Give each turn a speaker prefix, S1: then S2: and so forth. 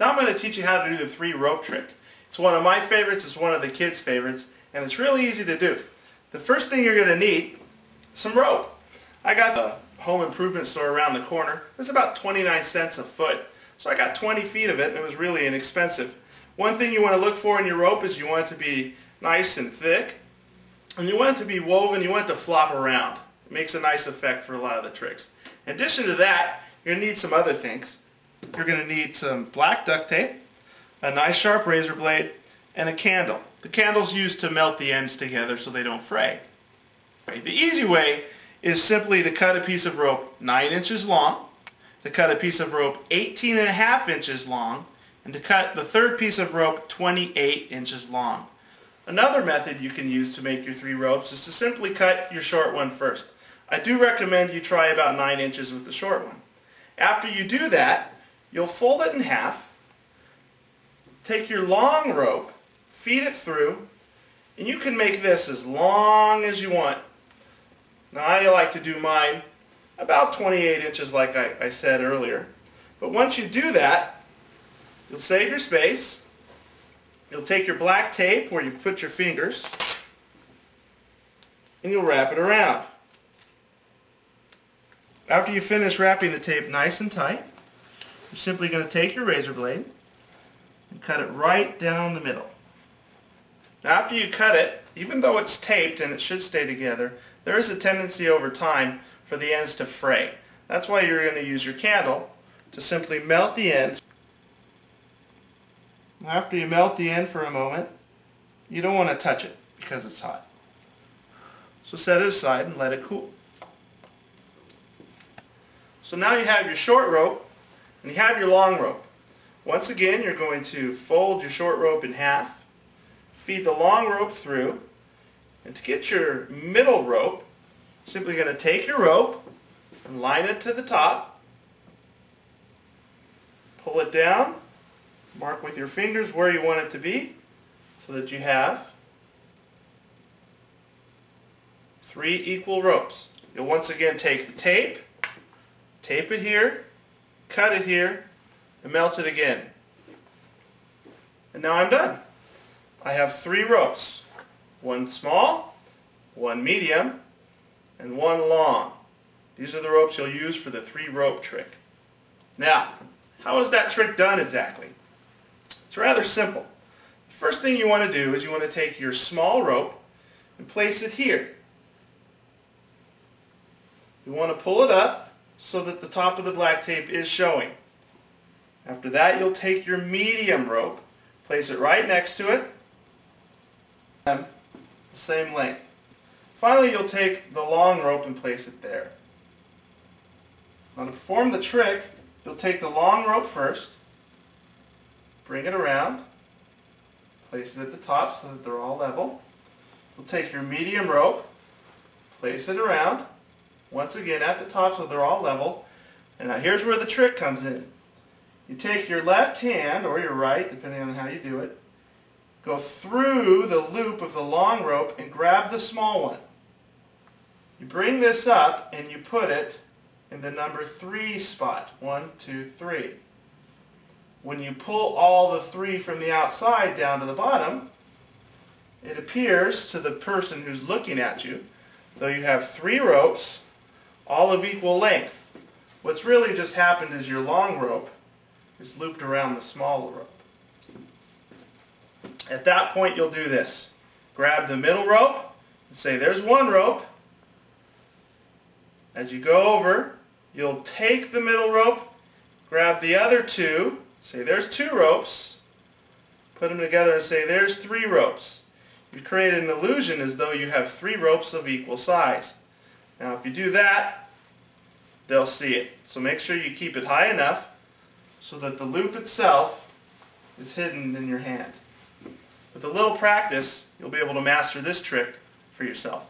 S1: Now I'm going to teach you how to do the 3 rope trick. It's one of my favorites, it's one of the kids' favorites, and it's really easy to do. The first thing you're going to need is some rope. I got the home improvement store around the corner. It was about 29 cents a foot. So I got 20 feet of it and it was really inexpensive. One thing you want to look for in your rope is you want it to be nice and thick, and you want it to be woven, you want it to flop around. It makes a nice effect for a lot of the tricks. In addition to that, you're going to need some other things. You're going to need some black duct tape, a nice sharp razor blade, and a candle. The candle's used to melt the ends together so they don't fray. The easy way is simply to cut a piece of rope 9 inches long, to cut a piece of rope 18.5 inches long, and to cut the third piece of rope 28 inches long. Another method you can use to make your 3 ropes is to simply cut your short one first. I do recommend you try about 9 inches with the short one. After you do that, you'll fold it in half, take your long rope, feed it through, and you can make this as long as you want. Now I like to do mine about 28 inches like I said earlier. But once you do that, you'll save your space, you'll take your black tape where you've put your fingers, and you'll wrap it around. After you finish wrapping the tape nice and tight, you're simply going to take your razor blade and cut it right down the middle. Now after you cut it, even though it's taped and it should stay together, there is a tendency over time for the ends to fray. That's why you're going to use your candle to simply melt the ends. After you melt the end for a moment, you don't want to touch it because it's hot. So set it aside and let it cool. So now you have your short rope and you have your long rope. Once again, you're going to fold your short rope in half, feed the long rope through, and to get your middle rope, simply going to take your rope and line it to the top, pull it down, mark with your fingers where you want it to be so that you have 3 equal ropes. You'll once again take the tape it here, cut it here, and melt it again. And now I'm done. I have 3 ropes. 1 small, 1 medium, and 1 long. These are the ropes you'll use for the 3 rope trick. Now, how is that trick done exactly? It's rather simple. The first thing you want to do is you want to take your small rope and place it here. You want to pull it up so that the top of the black tape is showing. After that, you'll take your medium rope, place it right next to it, the same length. Finally, you'll take the long rope and place it there. Now to perform the trick, you'll take the long rope first, bring it around, place it at the top so that they're all level. You'll take your medium rope, place it around, once again at the top so they're all level. And now here's where the trick comes in. You take your left hand, or your right, depending on how you do it, go through the loop of the long rope and grab the small one. You bring this up and you put it in the number 3 spot. 1, 2, 3. When you pull all the 3 from the outside down to the bottom, it appears to the person who's looking at you, though you have 3 ropes, all of equal length. What's really just happened is your long rope is looped around the small rope. At that point you'll do this. Grab the middle rope and say there's 1 rope. As you go over, you'll take the middle rope, grab the other 2, say there's 2 ropes, put them together and say there's 3 ropes. You've created an illusion as though you have 3 ropes of equal size. Now if you do that, they'll see it. So make sure you keep it high enough so that the loop itself is hidden in your hand. With a little practice, you'll be able to master this trick for yourself.